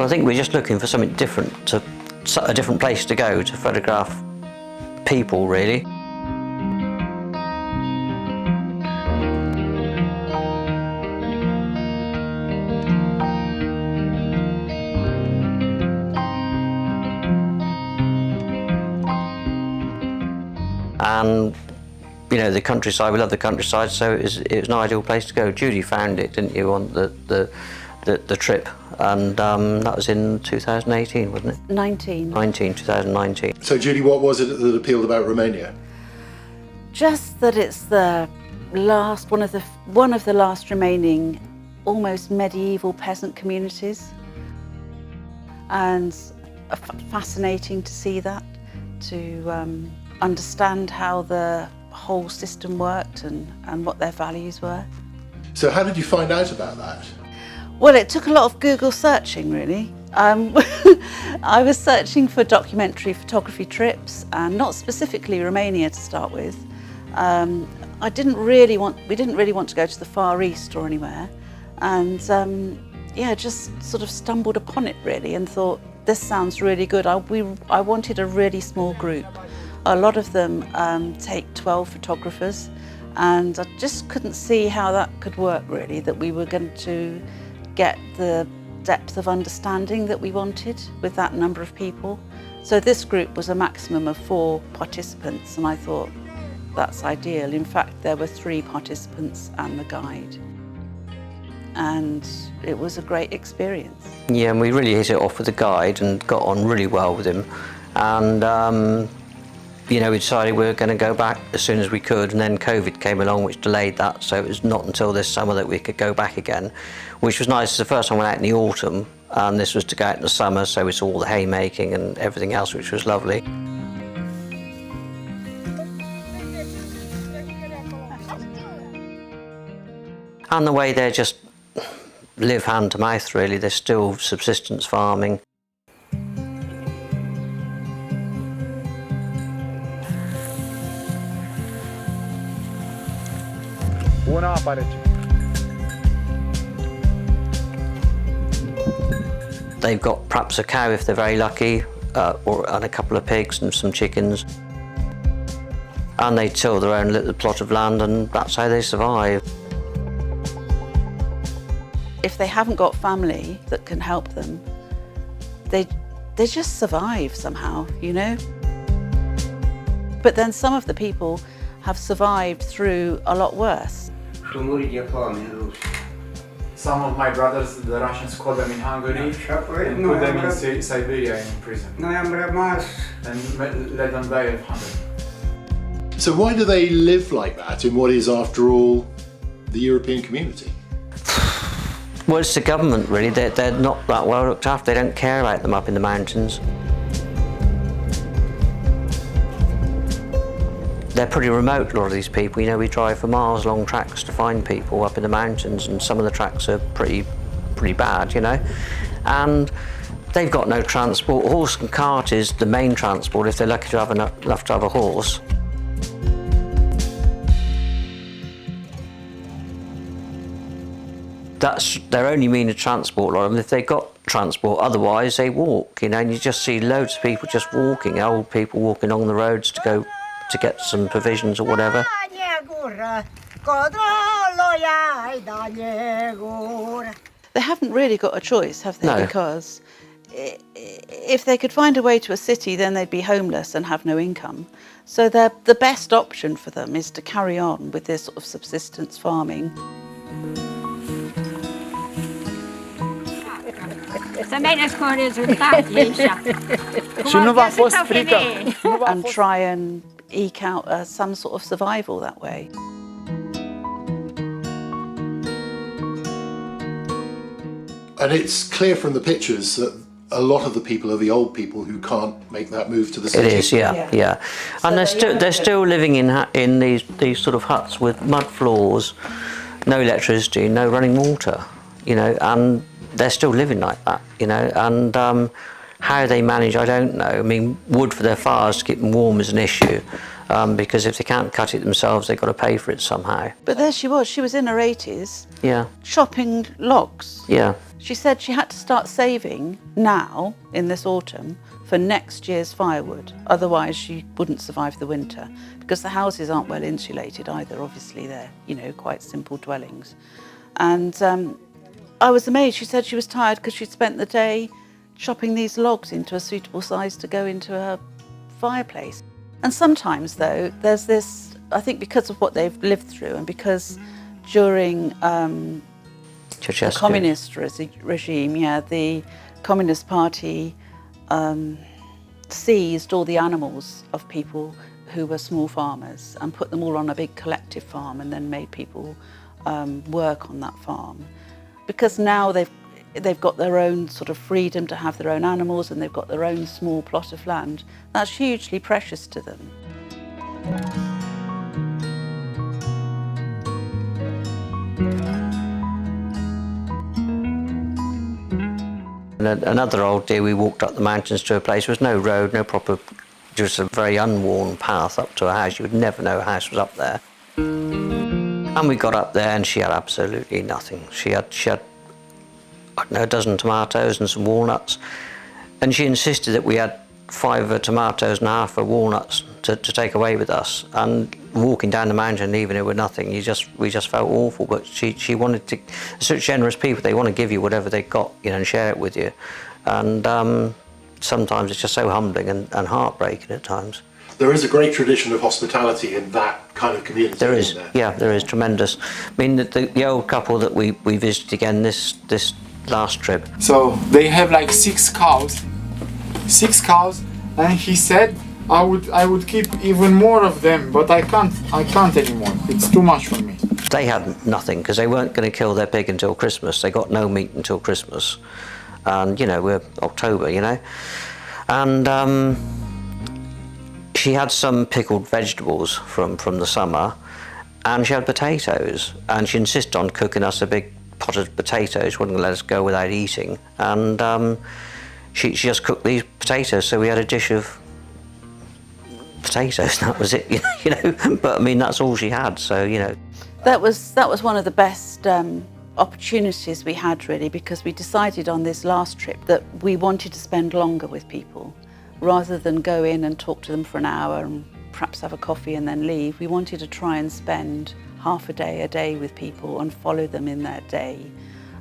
I think we're just looking for something different, a different place to go to photograph people, really. And you know, the countryside, we love the countryside, so it was an ideal place to go. Judy found it, didn't you, on the trip, and that was in 2018, wasn't it? 2019. So Judy, what was it that appealed about Romania? Just that it's the last, one of the last remaining almost medieval peasant communities, and fascinating to see that, to understand how the whole system worked and what their values were. So how did you find out about that? Well, it took a lot of Google searching, really. I was searching for documentary photography trips, and not specifically Romania to start with. We didn't really want to go to the Far East or anywhere, and yeah, just sort of stumbled upon it really and thought, this sounds really good. I wanted a really small group. A lot of them take 12 photographers, and I just couldn't see how that could work really, that we were going to get the depth of understanding that we wanted with that number of people. So this group was a maximum of 4 participants, and I thought that's ideal. In fact, there were 3 participants and the guide, and it was a great experience. Yeah, and we really hit it off with the guide and got on really well with him, and you know, we decided we were going to go back as soon as we could, and then COVID came along, which delayed that, so it was not until this summer that we could go back again, which was nice. It's the first time we went out in the autumn, and this was to go out in the summer, so we saw all the haymaking and everything else, which was lovely. And the way they just live hand to mouth, really. They're still subsistence farming. They've got perhaps a cow if they're very lucky, and a couple of pigs and some chickens. And they till their own little plot of land, and that's how they survive. If they haven't got family that can help them, they just survive somehow, you know? But then some of the people have survived through a lot worse. Some of my brothers, the Russians called them in Hungary and put them in Siberia in prison. And let them die of hunger. So why do they live like that in what is, after all, the European community? Well, it's the government, really. They're not that well looked after. They don't care about them up in the mountains. They're pretty remote, a lot of these people. You know, we drive for miles long tracks to find people up in the mountains, and some of the tracks are pretty bad, you know. And they've got no transport. Horse and cart is the main transport if they're lucky to have enough to have a horse. That's their only means of transport, a lot of them, if they've got transport. Otherwise, they walk, you know, and you just see loads of people just walking, old people walking along the roads to go to get some provisions or whatever. They haven't really got a choice, have they? No. Because if they could find a way to a city, then they'd be homeless and have no income. So the best option for them is to carry on with this sort of subsistence farming. And try and eke out some sort of survival that way. And it's clear from the pictures that a lot of the people are the old people who can't make that move to the city. It is, yeah. And they're still living in these sort of huts with mud floors, no electricity, no running water, you know, and they're still living like that, you know, and How they manage, I don't know. I mean, wood for their fires to keep them warm is an issue, because if they can't cut it themselves, they've got to pay for it somehow. But there she was in her 80s, Yeah, chopping logs. yeah, She said she had to start saving now, in this autumn, for next year's firewood. Otherwise, she wouldn't survive the winter, because the houses aren't well insulated either. Obviously, they're, you know, quite simple dwellings. And I was amazed. She said she was tired because she'd spent the day chopping these logs into a suitable size to go into her fireplace. And sometimes, though, there's this, I think because of what they've lived through, and because during the communist regime, the Communist Party seized all the animals of people who were small farmers and put them all on a big collective farm, and then made people work on that farm. Because now they've got their own sort of freedom to have their own animals, and they've got their own small plot of land. That's hugely precious to them. Another old day, we walked up the mountains to a place. There was no road, no proper, just a very unworn path up to a house. You would never know a house was up there. And we got up there and she had absolutely nothing. She had I don't know, a dozen tomatoes and some walnuts. And she insisted that we had 5 tomatoes and half of walnuts to take away with us. And walking down the mountain, leaving her with nothing, we just felt awful. But she wanted to, such generous people, they want to give you whatever they've got, you know, and share it with you. And sometimes it's just so humbling and heartbreaking at times. There is a great tradition of hospitality in that kind of community. There is, isn't there? yeah, there is, tremendous. I mean, the old couple that we visited again this last trip. So they have like 6 cows, and he said I would keep even more of them, but I can't anymore. It's too much for me. They had nothing because they weren't going to kill their pig until Christmas. They got no meat until Christmas, and you know, we're October, you know, and she had some pickled vegetables from the summer, and she had potatoes, and she insisted on cooking us a big pot of potatoes. She wouldn't let us go without eating, and she just cooked these potatoes, so we had a dish of potatoes. That was it, you know. But I mean, that's all she had, so you know. That was one of the best opportunities we had, really, because we decided on this last trip that we wanted to spend longer with people. Rather than go in and talk to them for an hour and perhaps have a coffee and then leave, we wanted to try and spend half a day with people and follow them in their day.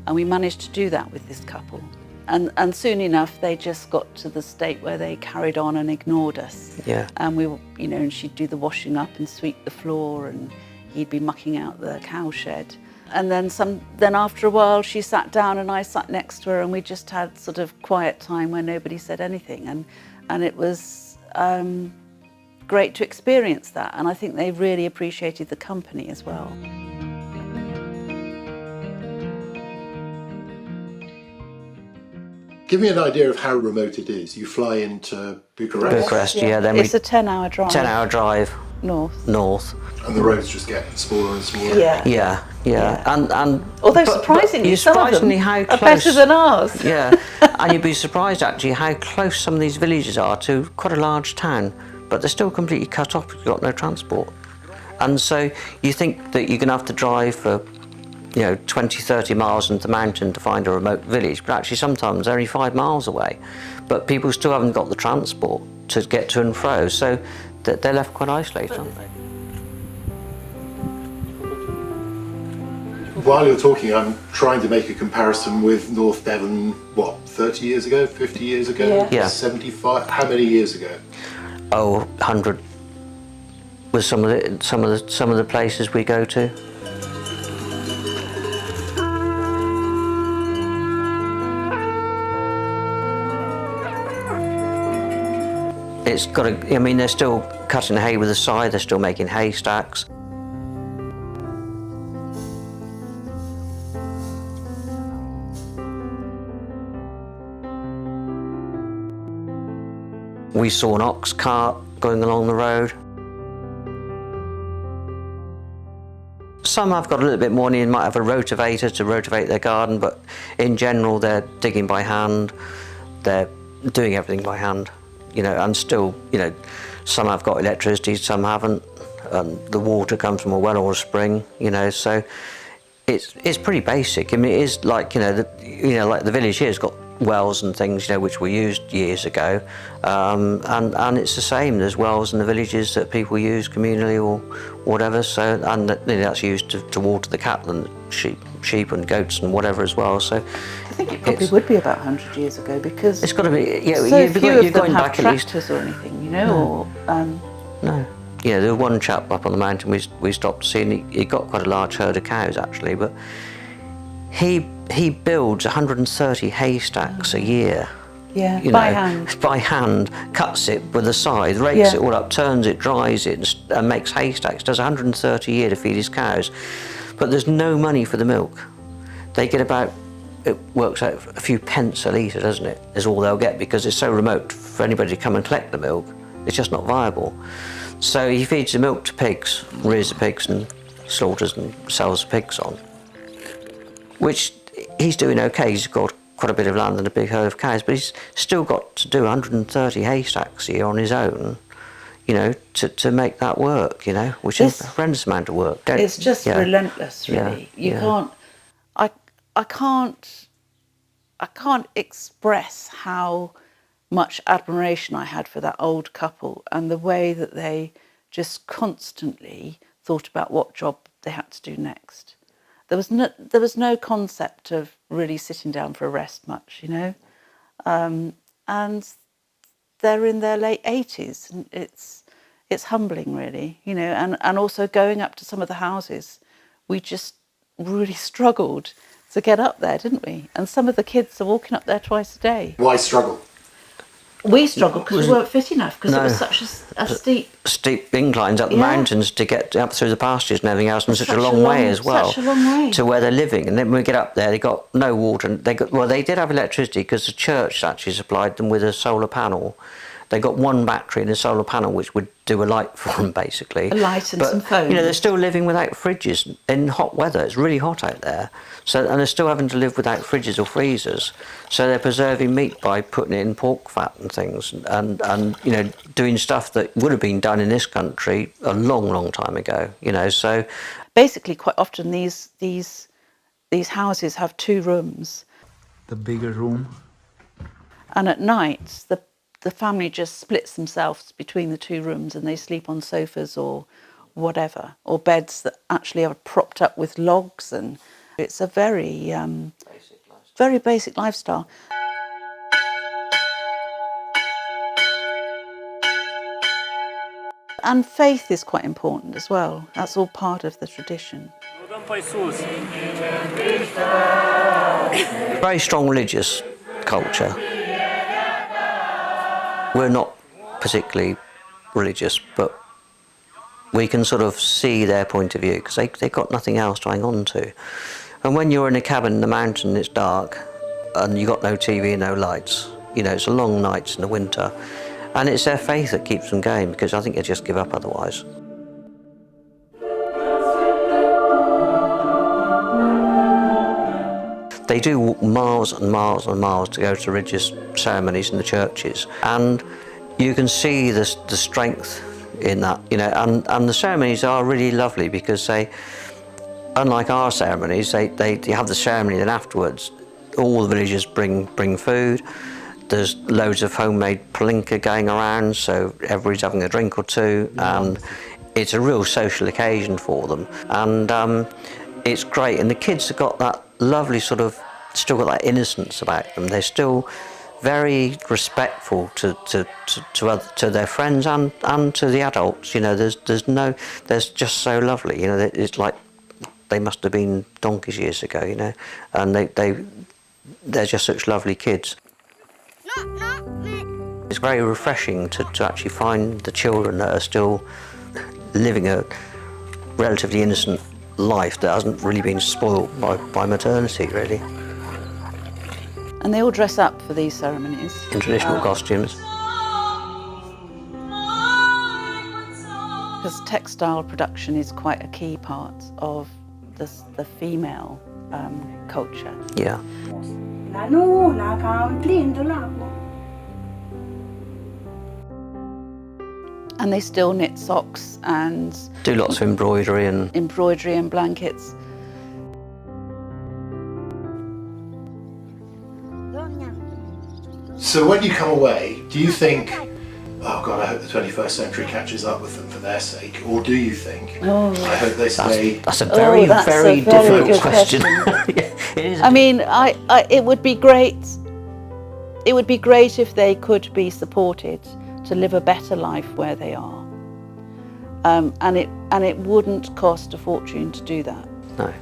And we managed to do that with this couple. And soon enough, they just got to the state where they carried on and ignored us. Yeah. And we were, you know, and she'd do the washing up and sweep the floor, and he'd be mucking out the cow shed. And then after a while, she sat down and I sat next to her, and we just had sort of quiet time where nobody said anything. And it was great to experience that. And I think they really appreciated the company as well. Give me an idea of how remote it is. You fly into Bucharest, Bucharest, yeah. Then It's a 10-hour drive. 10-hour drive north. and the roads just get smaller and smaller. Yeah. Yeah. And Although but surprisingly, you're some of them surprisingly how are close, better than ours. Yeah, and you'd be surprised actually how close some of these villages are to quite a large town, but they're still completely cut off. You've got no transport, and so you think that you're going to have to drive for, you know, 20, 30 miles into the mountain to find a remote village, but actually sometimes they're only 5 miles away. But people still haven't got the transport to get to and fro, so they're left quite isolated, aren't they? While you're talking, I'm trying to make a comparison with North Devon, what, 30 years ago, 50 years ago, Yeah. 75? How many years ago? Oh, 100 with some of the places we go to. It's got a, I mean, they're still cutting hay with a scythe, they're still making haystacks. We saw an ox cart going along the road. Some have got a little bit more need, might have a rotavator to rotivate their garden, but in general they're digging by hand, they're doing everything by hand, you know, and still, you know, some have got electricity, some haven't. The water comes from a well or a spring, you know, so it's pretty basic. I mean, it is like, you know, like the village here's got wells and things, you know, which were used years ago, and it's the same. There's wells in the villages that people use communally or whatever. So, and you know, that's used to water the cattle and sheep and goats and whatever as well. So, I think it probably would be about 100 years ago because it's got to be. Yeah, so few you're of them going have back at least. tractors or anything, you know, or. No. Yeah, there was one chap up on the mountain we stopped to see, and he got quite a large herd of cows actually, but he builds 130 haystacks a year. Yeah, You by know, hand. by hand, cuts it with a scythe, rakes Yeah. it all up, turns it, dries it, and makes haystacks. Does 130 a year to feed his cows, but there's no money for the milk. They get about, it works out a few pence a litre, doesn't it? Is all they'll get because it's so remote for anybody to come and collect the milk. It's just not viable. So he feeds the milk to pigs, rears the pigs and slaughters and sells the pigs on. Which he's doing okay. He's got quite a bit of land and a big herd of cows, but he's still got to do 130 haystacks a year on his own, you know, to make that work, you know, which is a horrendous amount of work. It's just relentless, really. Yeah, You can't. I can't express how much admiration I had for that old couple and the way that they just constantly thought about what job they had to do next. There was no concept of really sitting down for a rest much, you know, and they're in their late 80s, and it's humbling, really, you know, and also going up to some of the houses, we just really struggled to get up there, didn't we? And some of the kids are walking up there twice a day. Why struggle? We struggled because we weren't fit enough because it was such a steep inclines up the Yeah. mountains to get up through the pastures and everything else, and It's such a long way as well. Such a long way. To where they're living, and then when we get up there, they got no water. And they did have electricity because the church actually supplied them with a solar panel. They got one battery and a solar panel which would do a light for them, basically. A light and but, some phone. You know, they're still living without fridges in hot weather. It's really hot out there. So, and they're still having to live without fridges or freezers. So they're preserving meat by putting it in pork fat and things, and you know, doing stuff that would have been done in this country a long time ago. You know, so basically, quite often these houses have 2 rooms. The bigger room. And at night, the family just splits themselves between the 2 rooms and they sleep on sofas or whatever, or beds that actually are propped up with logs, and it's a very basic lifestyle. And faith is quite important as well. That's all part of the tradition. very strong religious culture. We're not particularly religious, but we can sort of see their point of view because they've got nothing else to hang on to. And when you're in a cabin in the mountain, it's dark and you've got no TV, no lights, you know, it's a long nights in the winter. And it's their faith that keeps them going, because I think they'd just give up otherwise. They do walk miles and miles and miles to go to religious ceremonies in the churches, and you can see the strength in that, you know, and the ceremonies are really lovely because they, unlike our ceremonies, they have the ceremony, then afterwards all the villagers bring food. There's loads of homemade palinka going around, so everybody's having a drink or two, and it's a real social occasion for them. And it's great, and the kids have got that lovely sort of, still got that innocence about them. They're still very respectful to their friends and to the adults. You know, there's just so lovely. You know, it's like they must have been donkeys years ago. You know, and they're just such lovely kids. It's very refreshing to actually find the children that are still living a relatively innocent life that hasn't really been spoiled by maternity, really. And they all dress up for these ceremonies. In traditional costumes. Because textile production is quite a key part of the female culture. Yeah. And they still knit socks and Do lots of embroidery and blankets. So when you come away, do you think, oh God, I hope the 21st century catches up with them for their sake? Or do you think, I hope they stay? that's a very, that's a very very difficult good question. question. It is. I mean, it would be great. It would be great if they could be supported to live a better life where they are, and it wouldn't cost a fortune to do that. No.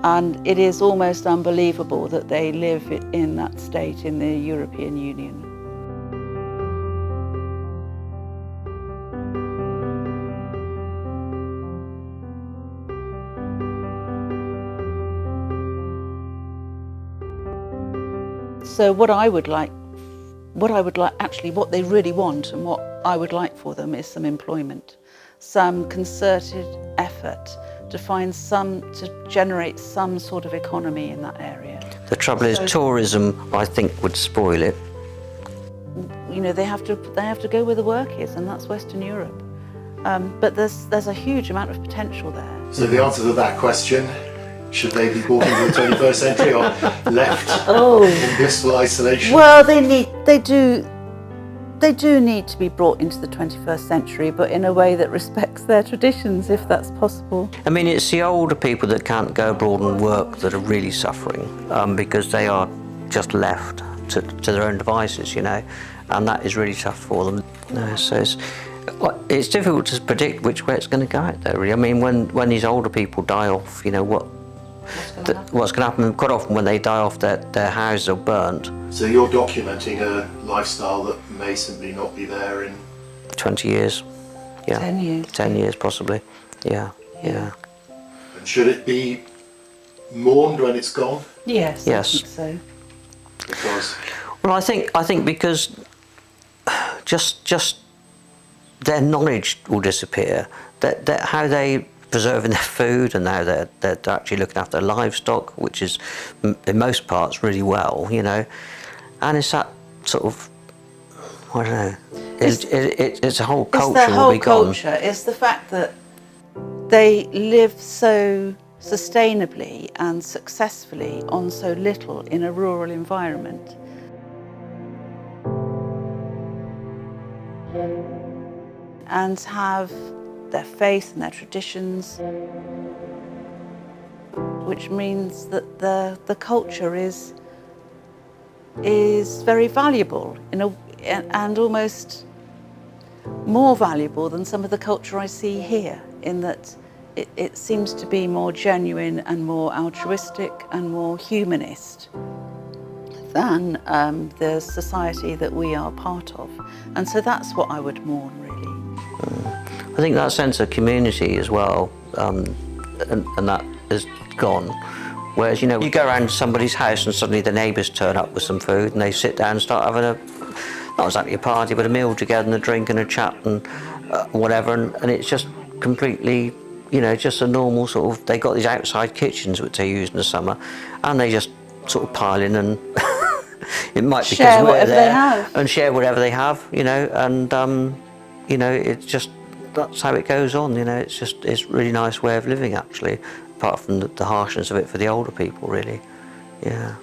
And it is almost unbelievable that they live in that state in the European Union. So what they really want and what I would like for them is some employment, some concerted effort to generate some sort of economy in that area. The trouble is, tourism, I think, would spoil it. You know, they have to go where the work is, and that's Western Europe. But there's a huge amount of potential there. So the answer to that question, should they be brought into the 21st century or left in blissful isolation? Well, they do need to be brought into the 21st century, but in a way that respects their traditions, if that's possible. I mean, it's the older people that can't go abroad and work that are really suffering, because they are just left to their own devices, you know, and that is really tough for them. So it's difficult to predict which way it's going to go out there, really. I mean, when these older people die off, you know, what's going to happen? Quite often when they die off, their houses are burnt. So you're documenting a lifestyle that may simply not be there in 20 years. Yeah. 10 years. 10 years possibly. Yeah. And should it be mourned when it's gone? Yes. Yes. I think so. Because Well, I think because just their knowledge will disappear. That how they preserving their food and how they're actually looking after their livestock, which is in most parts really well, you know, and it's that sort of, I don't know, it's a whole culture. It's the whole will be gone. culture. It's the fact that they live so sustainably and successfully on so little in a rural environment. And have their faith and their traditions, which means that the culture is very valuable and almost more valuable than some of the culture I see here, in that it seems to be more genuine and more altruistic and more humanist than the society that we are part of. And so that's what I would mourn, really. I think that sense of community as well, and that is gone. Whereas, you know, you go around to somebody's house and suddenly the neighbours turn up with some food and they sit down and start having not exactly a party, but a meal together and a drink and a chat and whatever, and it's just completely, you know, just a normal sort of, they got these outside kitchens which they use in the summer, and they just sort of pile in and it might be because we're there and share whatever they have, you know, and you know, it's just, that's how it goes on, you know. It's really nice way of living, actually, apart from the harshness of it for the older people, really. Yeah.